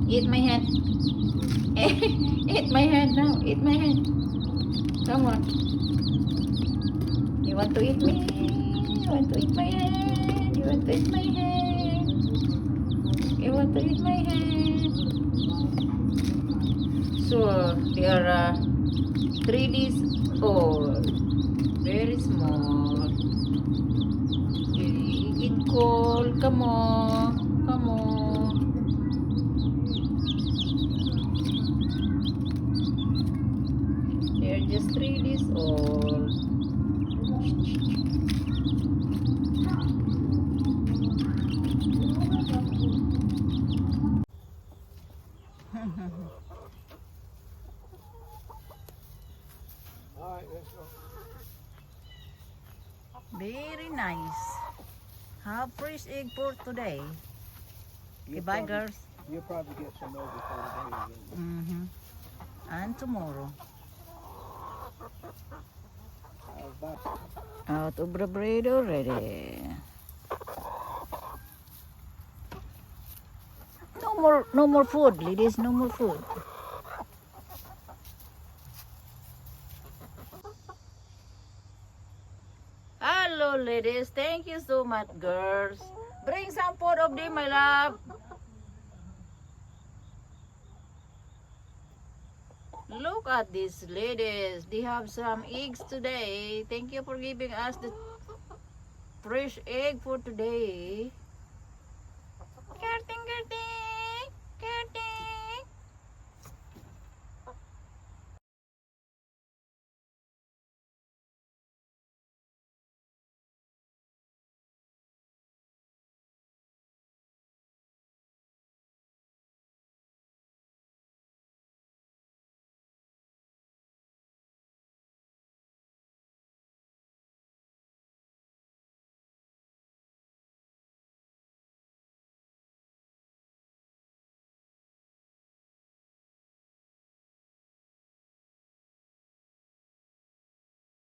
Eat my hand. Eat my hand now. Eat my hand. Come on. You want to eat me? You want to eat my hand? You want to eat my hand? You want to eat my hand? So they are 3 days old. Very small. It cold. Come on. Come on. They're just 3 days old. Alright, let's go. Very nice. Have fresh egg for today. Okay, bye girls. You'll probably get some more before the day is in. And tomorrow. Bye. Out of the bread already. No more food, ladies. No more food. Hello, ladies. Thank you so much, girls. Bring some food of them, my love. Look at these ladies. They have some eggs today. Thank you for giving us the fresh egg for today.